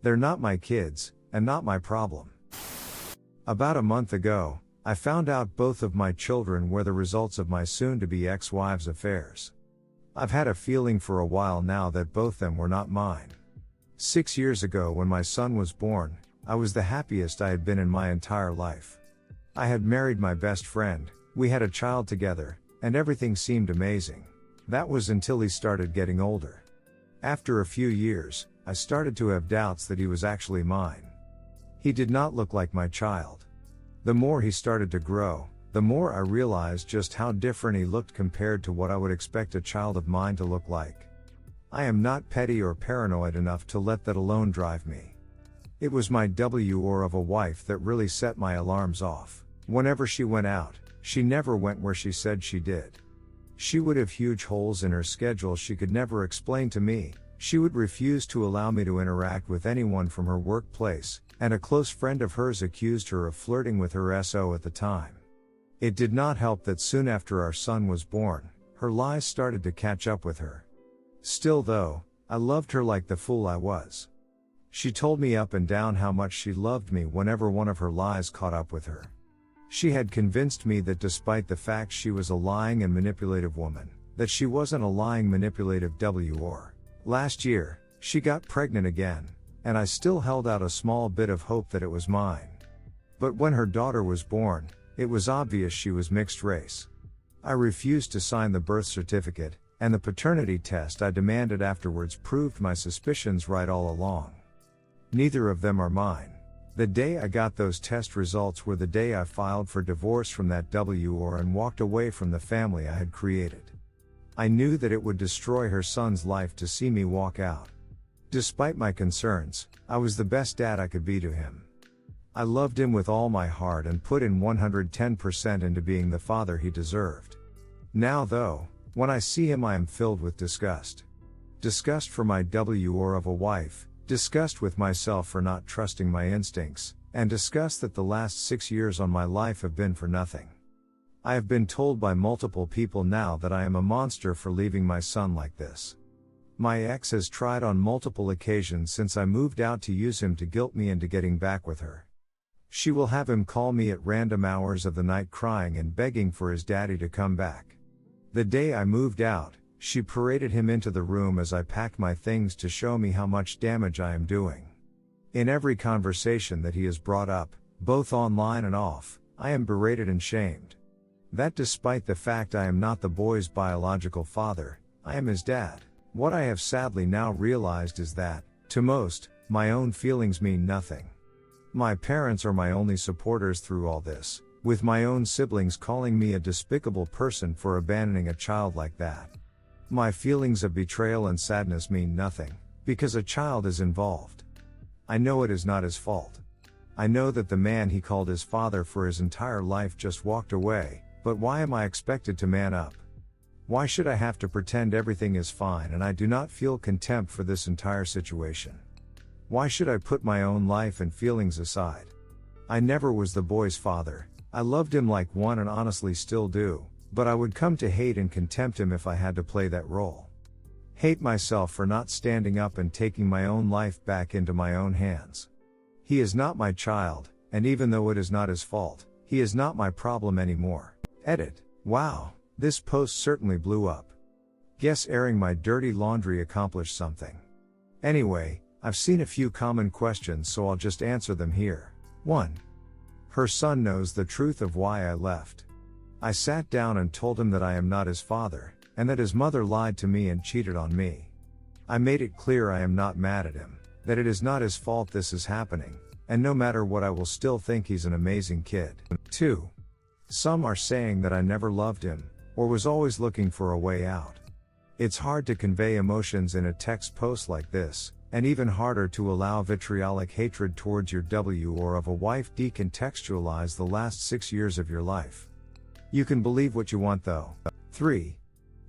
They're not my kids, and not my problem. About a month ago, I found out both of my children were the results of my soon-to-be ex-wife's affairs. I've had a feeling for a while now that both them were not mine. 6 years ago when my son was born, I was the happiest I had been in my entire life. I had married my best friend, we had a child together, and everything seemed amazing. That was until he started getting older. After a few years, I started to have doubts that he was actually mine. He did not look like my child. The more he started to grow, the more I realized just how different he looked compared to what I would expect a child of mine to look like. I am not petty or paranoid enough to let that alone drive me. It was my W of a wife that really set my alarms off. Whenever she went out, she never went where she said she did. She would have huge holes in her schedule she could never explain to me. She would refuse to allow me to interact with anyone from her workplace, and a close friend of hers accused her of flirting with her SO at the time. It did not help that soon after our son was born, her lies started to catch up with her. Still though, I loved her like the fool I was. She told me up and down how much she loved me whenever one of her lies caught up with her. She had convinced me that despite the fact she was a lying and manipulative woman, that she wasn't a lying manipulative W-or. Last year, she got pregnant again, and I still held out a small bit of hope that it was mine. But when her daughter was born, it was obvious she was mixed race. I refused to sign the birth certificate, and the paternity test I demanded afterwards proved my suspicions right all along. Neither of them are mine. The day I got those test results were the day I filed for divorce from that W-or and walked away from the family I had created. I knew that it would destroy her son's life to see me walk out. Despite my concerns, I was the best dad I could be to him. I loved him with all my heart and put in 110% into being the father he deserved. Now though, when I see him I am filled with disgust. Disgust for my W-or of a wife, disgust with myself for not trusting my instincts, and disgust that the last 6 years on my life have been for nothing. I have been told by multiple people now that I am a monster for leaving my son like this. My ex has tried on multiple occasions since I moved out to use him to guilt me into getting back with her. She will have him call me at random hours of the night crying and begging for his daddy to come back. The day I moved out, she paraded him into the room as I packed my things to show me how much damage I am doing. In every conversation that he has brought up, both online and off, I am berated and shamed. That despite the fact I am not the boy's biological father, I am his dad. What I have sadly now realized is that, to most, my own feelings mean nothing. My parents are my only supporters through all this, with my own siblings calling me a despicable person for abandoning a child like that. My feelings of betrayal and sadness mean nothing, because a child is involved. I know it is not his fault. I know that the man he called his father for his entire life just walked away, but why am I expected to man up? Why should I have to pretend everything is fine and I do not feel contempt for this entire situation? Why should I put my own life and feelings aside? I never was the boy's father. I loved him like one and honestly still do, but I would come to hate and contempt him if I had to play that role. Hate myself for not standing up and taking my own life back into my own hands. He is not my child, and even though it is not his fault, he is not my problem anymore. Edit. Wow, this post certainly blew up. Guess airing my dirty laundry accomplished something. Anyway, I've seen a few common questions so I'll just answer them here. 1. Her son knows the truth of why I left. I sat down and told him that I am not his father, and that his mother lied to me and cheated on me. I made it clear I am not mad at him, that it is not his fault this is happening, and no matter what I will still think he's an amazing kid. 2. Some are saying that I never loved him, or was always looking for a way out. It's hard to convey emotions in a text post like this, and even harder to allow vitriolic hatred towards your W-or of a wife decontextualize the last 6 years of your life. You can believe what you want though. 3.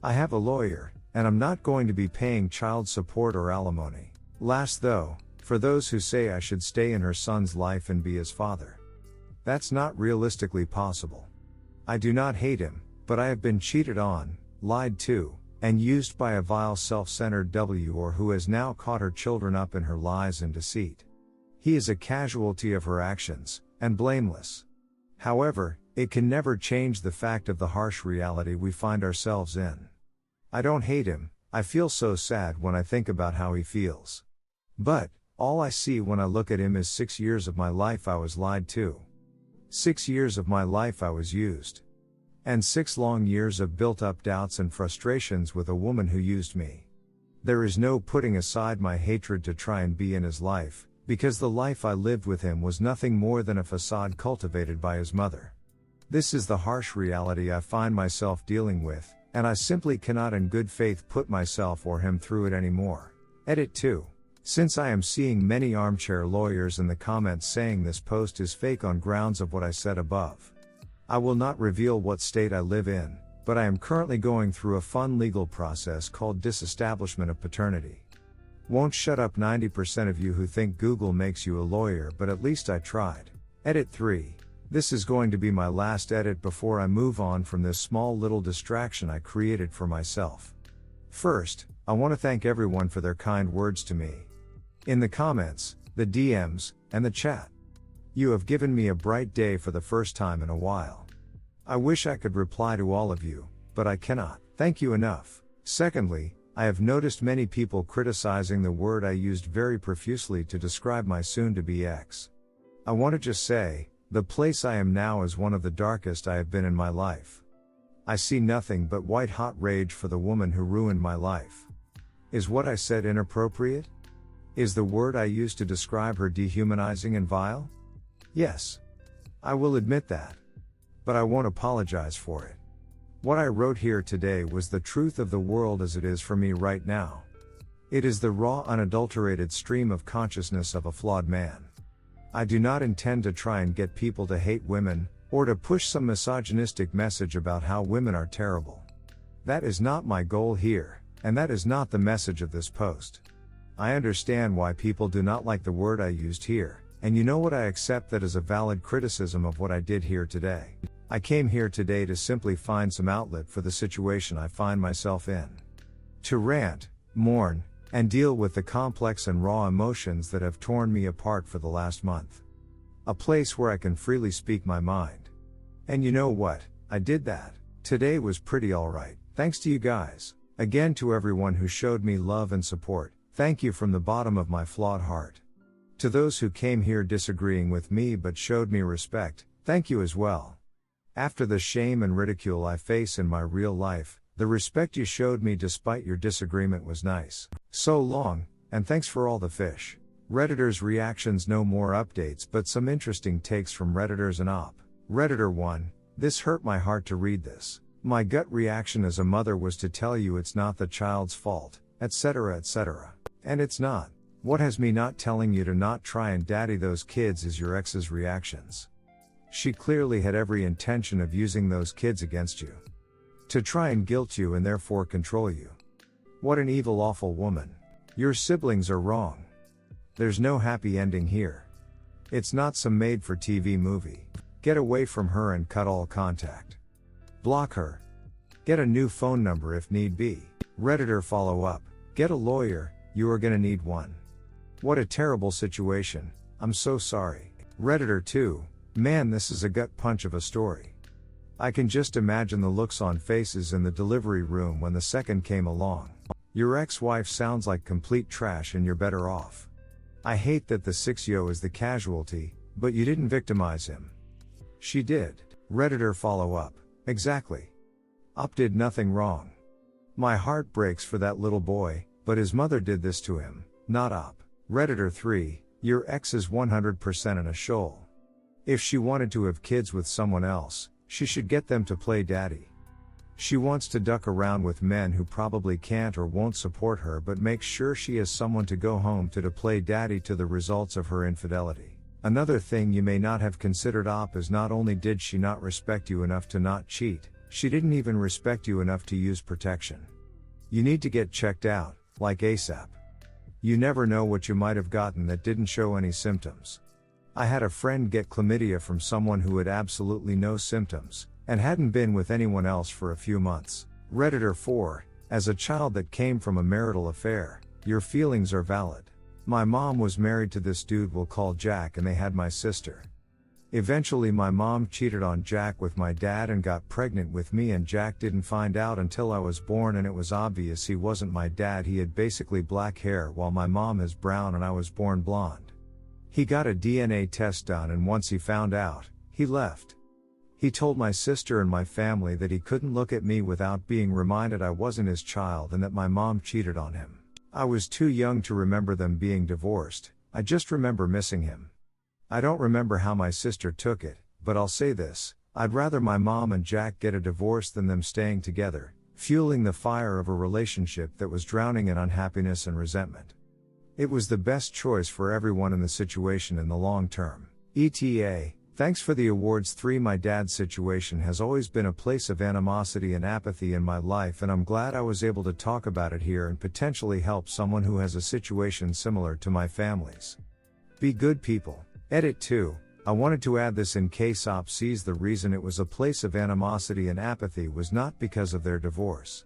I have a lawyer, and I'm not going to be paying child support or alimony. Last though, for those who say I should stay in her son's life and be his father. That's not realistically possible. I do not hate him, but I have been cheated on, lied to, and used by a vile self-centered W or who has now caught her children up in her lies and deceit. He is a casualty of her actions, and blameless. However, it can never change the fact of the harsh reality we find ourselves in. I don't hate him, I feel so sad when I think about how he feels. But, all I see when I look at him is 6 years of my life I was lied to. 6 years of my life I was used. And 6 long years of built-up doubts and frustrations with a woman who used me. There is no putting aside my hatred to try and be in his life, because the life I lived with him was nothing more than a facade cultivated by his mother. This is the harsh reality I find myself dealing with, and I simply cannot in good faith put myself or him through it anymore. Edit 2. Since I am seeing many armchair lawyers in the comments saying this post is fake on grounds of what I said above. I will not reveal what state I live in, but I am currently going through a fun legal process called disestablishment of paternity. Won't shut up 90% of you who think Google makes you a lawyer, but at least I tried. Edit 3. This is going to be my last edit before I move on from this small little distraction I created for myself. First, I want to thank everyone for their kind words to me. In the comments, the DMs, and the chat. You have given me a bright day for the first time in a while. I wish I could reply to all of you, but I cannot. Thank you enough. Secondly, I have noticed many people criticizing the word I used very profusely to describe my soon-to-be ex. I want to just say, the place I am now is one of the darkest I have been in my life. I see nothing but white-hot rage for the woman who ruined my life. Is what I said inappropriate? Is the word I used to describe her dehumanizing and vile? Yes. I will admit that. But I won't apologize for it. What I wrote here today was the truth of the world as it is for me right now. It is the raw, unadulterated stream of consciousness of a flawed man. I do not intend to try and get people to hate women, or to push some misogynistic message about how women are terrible. That is not my goal here, and that is not the message of this post. I understand why people do not like the word I used here, and you know what, I accept that as a valid criticism of what I did here today. I came here today to simply find some outlet for the situation I find myself in. To rant, mourn, and deal with the complex and raw emotions that have torn me apart for the last month. A place where I can freely speak my mind. And you know what, I did that. Today was pretty alright, thanks to you guys. Again, to everyone who showed me love and support, thank you from the bottom of my flawed heart. To those who came here disagreeing with me but showed me respect, thank you as well. After the shame and ridicule I face in my real life, the respect you showed me despite your disagreement was nice. So long, and thanks for all the fish. Redditors' reactions, no more updates but some interesting takes from Redditors and op. Redditor 1, this hurt my heart to read this. My gut reaction as a mother was to tell you it's not the child's fault, etc., etc. And it's not. What has me not telling you to not try and daddy those kids is your ex's reactions. She clearly had every intention of using those kids against you. To try and guilt you and therefore control you. What an evil, awful woman. Your siblings are wrong. There's no happy ending here. It's not some made-for-TV movie. Get away from her and cut all contact. Block her. Get a new phone number if need be. Redditor follow up. Get a lawyer, you are gonna need one. What a terrible situation, I'm so sorry. Redditor 2, man, this is a gut punch of a story. I can just imagine the looks on faces in the delivery room when the second came along. Your ex-wife sounds like complete trash and you're better off. I hate that the 6yo is the casualty, but you didn't victimize him. She did. Redditor follow up. Exactly. Op did nothing wrong. My heart breaks for that little boy, but his mother did this to him, not Op. Redditor 3, your ex is 100% in a shoal. If she wanted to have kids with someone else, she should get them to play daddy. She wants to duck around with men who probably can't or won't support her, but makes sure she has someone to go home to play daddy to the results of her infidelity. Another thing you may not have considered, Op, is not only did she not respect you enough to not cheat, she didn't even respect you enough to use protection. You need to get checked out, like ASAP. You never know what you might have gotten that didn't show any symptoms. I had a friend get chlamydia from someone who had absolutely no symptoms, and hadn't been with anyone else for a few months. Redditor 4, As a child that came from a marital affair, your feelings are valid. My mom was married to this dude we'll call Jack, and they had my sister. Eventually my mom cheated on Jack with my dad and got pregnant with me, and Jack didn't find out until I was born, and it was obvious he wasn't my dad. He had basically black hair while my mom has brown, and I was born blonde. He got a DNA test done, and once he found out, he left. He told my sister and my family that he couldn't look at me without being reminded I wasn't his child and that my mom cheated on him. I was too young to remember them being divorced, I just remember missing him. I don't remember how my sister took it, but I'll say this, I'd rather my mom and Jack get a divorce than them staying together, fueling the fire of a relationship that was drowning in unhappiness and resentment. It was the best choice for everyone in the situation in the long term. ETA, thanks for the awards 3. My dad's situation has always been a place of animosity and apathy in my life, and I'm glad I was able to talk about it here and potentially help someone who has a situation similar to my family's. Be good people. Edit 2. I wanted to add this in case OP sees the reason it was a place of animosity and apathy was not because of their divorce.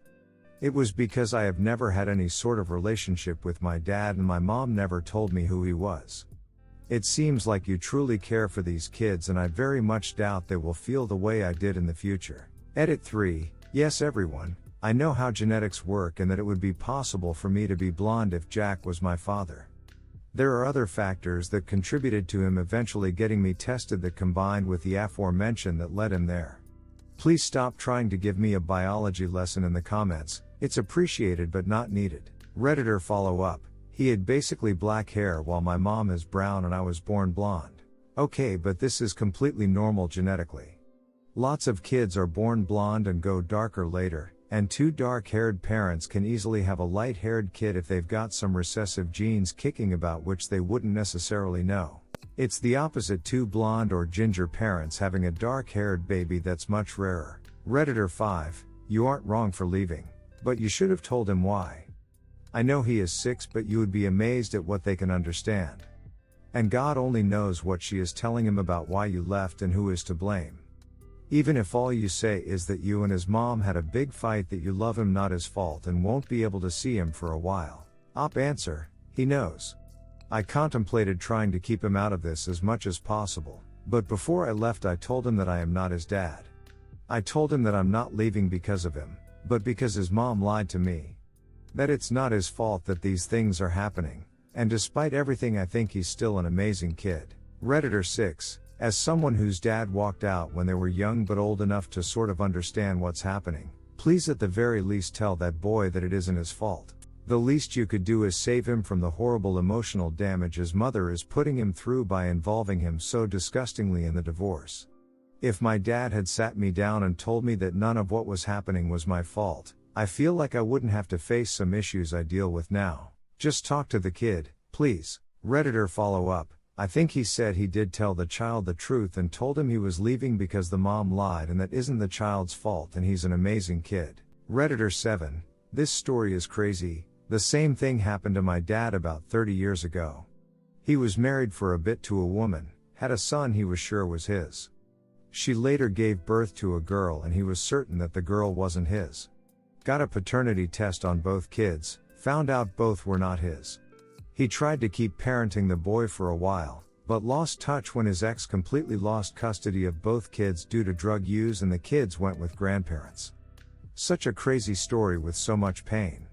It was because I have never had any sort of relationship with my dad, and my mom never told me who he was. It seems like you truly care for these kids, and I very much doubt they will feel the way I did in the future. Edit 3. Yes everyone, I know how genetics work and that it would be possible for me to be blonde if Jack was my father. There are other factors that contributed to him eventually getting me tested that combined with the aforementioned that led him there. Please stop trying to give me a biology lesson in the comments, it's appreciated but not needed. Redditor follow up, he had basically black hair while my mom is brown and I was born blonde. Okay, but this is completely normal genetically. Lots of kids are born blonde and go darker later, and 2 dark-haired parents can easily have a light-haired kid if they've got some recessive genes kicking about which they wouldn't necessarily know. It's the opposite, 2 blonde or ginger parents having a dark-haired baby that's much rarer. Redditor 5, you aren't wrong for leaving, but you should have told him why. I know he is 6, but you would be amazed at what they can understand. And God only knows what she is telling him about why you left and who is to blame. Even if all you say is that you and his mom had a big fight, that you love him, not his fault, and won't be able to see him for a while. Op answer, he knows. I contemplated trying to keep him out of this as much as possible, but before I left I told him that I am not his dad. I told him that I'm not leaving because of him, but because his mom lied to me. That it's not his fault that these things are happening, and despite everything I think he's still an amazing kid. Redditor 6, as someone whose dad walked out when they were young but old enough to sort of understand what's happening, please at the very least tell that boy that it isn't his fault. The least you could do is save him from the horrible emotional damage his mother is putting him through by involving him so disgustingly in the divorce. If my dad had sat me down and told me that none of what was happening was my fault, I feel like I wouldn't have to face some issues I deal with now. Just talk to the kid, please. Redditor follow up, I think he said he did tell the child the truth and told him he was leaving because the mom lied and that isn't the child's fault and he's an amazing kid. Redditor 7, this story is crazy. The same thing happened to my dad about 30 years ago. He was married for a bit to a woman, had a son he was sure was his. She later gave birth to a girl and he was certain that the girl wasn't his. Got a paternity test on both kids, found out both were not his. He tried to keep parenting the boy for a while, but lost touch when his ex completely lost custody of both kids due to drug use and the kids went with grandparents. Such a crazy story with so much pain.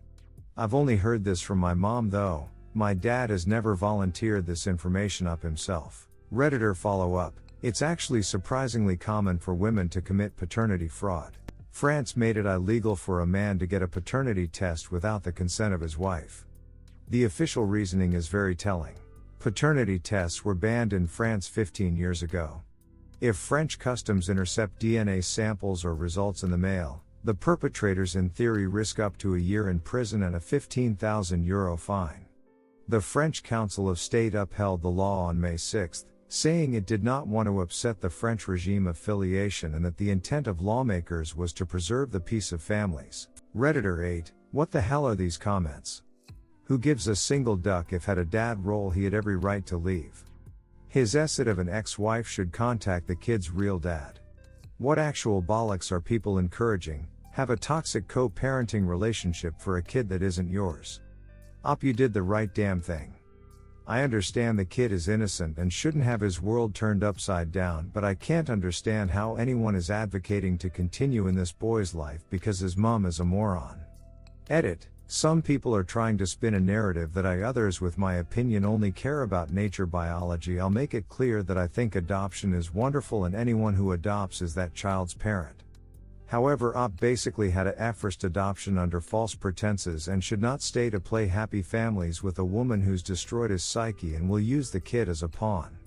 I've only heard this from my mom though, my dad has never volunteered this information up himself. Redditor follow up, it's actually surprisingly common for women to commit paternity fraud. France made it illegal for a man to get a paternity test without the consent of his wife. The official reasoning is very telling. Paternity tests were banned in France 15 years ago. If French customs intercept DNA samples or results in the mail, the perpetrators in theory risk up to a year in prison and a €15,000 fine. The French Council of State upheld the law on May 6, saying it did not want to upset the French regime affiliation and that the intent of lawmakers was to preserve the peace of families. Redditor 8, what the hell are these comments? Who gives a single duck if had a dad role he had every right to leave? His asset of an ex-wife should contact the kid's real dad. What actual bollocks are people encouraging? Have a toxic co-parenting relationship for a kid that isn't yours. Op, you did the right damn thing. I understand the kid is innocent and shouldn't have his world turned upside down, but I can't understand how anyone is advocating to continue in this boy's life because his mom is a moron. Edit. Some people are trying to spin a narrative that others with my opinion only care about nature biology. I'll make it clear that I think adoption is wonderful and anyone who adopts is that child's parent. However, Op basically had a forced adoption under false pretenses and should not stay to play happy families with a woman who's destroyed his psyche and will use the kid as a pawn.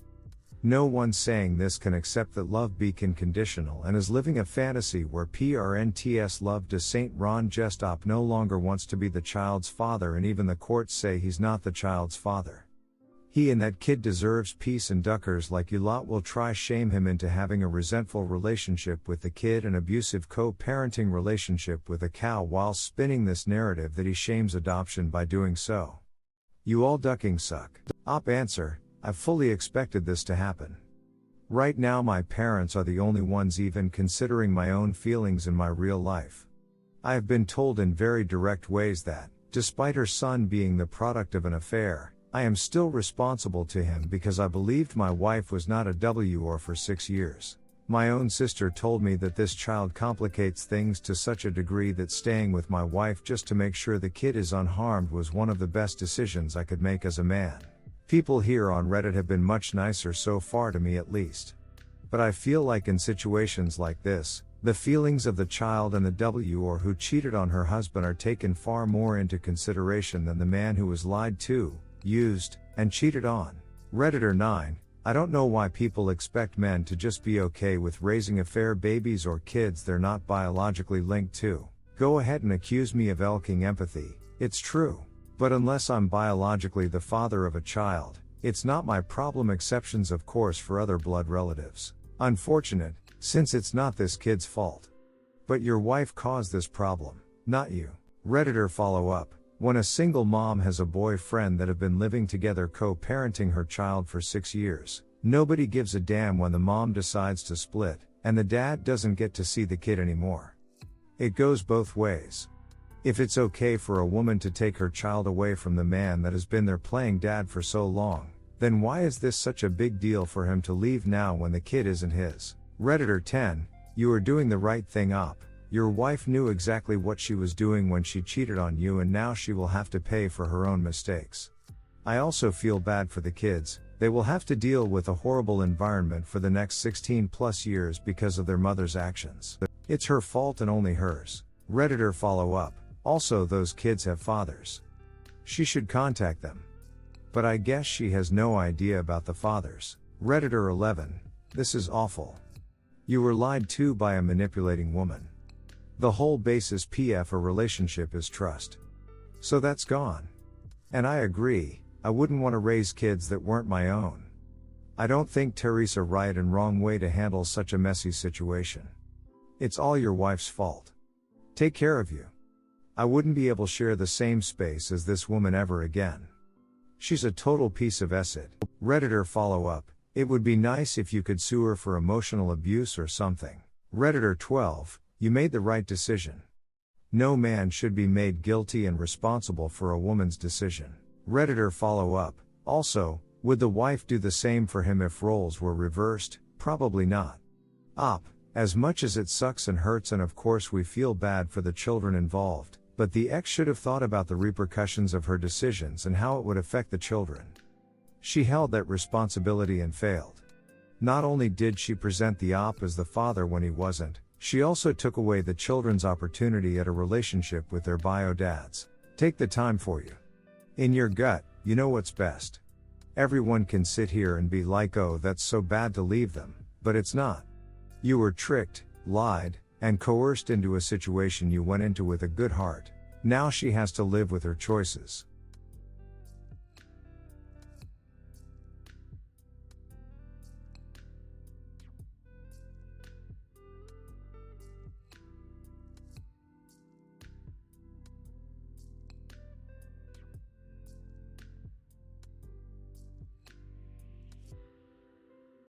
No one saying this can accept that love be conditional and is living a fantasy where PRNTS love de Saint Ron Jest. Op no longer wants to be the child's father, and even the courts say he's not the child's father. He and that kid deserves peace, and duckers like you lot will try shame him into having a resentful relationship with the kid, an abusive co-parenting relationship with a cow, while spinning this narrative that he shames adoption by doing so. You all ducking suck. Op answer, I fully expected this to happen. Right now my parents are the only ones even considering my own feelings in my real life. I have been told in very direct ways that, despite her son being the product of an affair, I am still responsible to him because I believed my wife was not a WR for 6 years. My own sister told me that this child complicates things to such a degree that staying with my wife just to make sure the kid is unharmed was one of the best decisions I could make as a man. People here on Reddit have been much nicer so far, to me at least. But I feel like in situations like this, the feelings of the child and the WR who cheated on her husband are taken far more into consideration than the man who was lied to, used, and cheated on. Redditor 9, I don't know why people expect men to just be okay with raising affair babies or kids they're not biologically linked to. Go ahead and accuse me of elking empathy, it's true. But unless I'm biologically the father of a child, it's not my problem. Exceptions of course for other blood relatives. Unfortunate, since it's not this kid's fault. But your wife caused this problem, not you. Redditor follow up. When a single mom has a boyfriend that have been living together co-parenting her child for 6 years, nobody gives a damn when the mom decides to split, and the dad doesn't get to see the kid anymore. It goes both ways. If it's okay for a woman to take her child away from the man that has been there playing dad for so long, then why is this such a big deal for him to leave now when the kid isn't his? Redditor 10, you are doing the right thing, Op. Your wife knew exactly what she was doing when she cheated on you, and now she will have to pay for her own mistakes. I also feel bad for the kids. They will have to deal with a horrible environment for the next 16 plus years because of their mother's actions. It's her fault and only hers. Redditor follow up. Also, those kids have fathers. She should contact them. But I guess she has no idea about the fathers. Redditor 11, this is awful. You were lied to by a manipulating woman. The whole basis of a relationship is trust. So that's gone. And I agree, I wouldn't want to raise kids that weren't my own. I don't think Teresa right and wrong way to handle such a messy situation. It's all your wife's fault. Take care of you. I wouldn't be able to share the same space as this woman ever again. She's a total piece of acid. Redditor follow up, it would be nice if you could sue her for emotional abuse or something. Redditor 12, you made the right decision. No man should be made guilty and responsible for a woman's decision. Redditor follow up, also, would the wife do the same for him if roles were reversed? Probably not. Op, as much as it sucks and hurts, and of course we feel bad for the children involved, but the ex should have thought about the repercussions of her decisions and how it would affect the children. She held that responsibility and failed. Not only did she present the op as the father when he wasn't, she also took away the children's opportunity at a relationship with their bio dads. Take the time for you. In your gut, you know what's best. Everyone can sit here and be like, oh, that's so bad to leave them, but it's not. You were tricked, lied, and coerced into a situation you went into with a good heart. Now she has to live with her choices.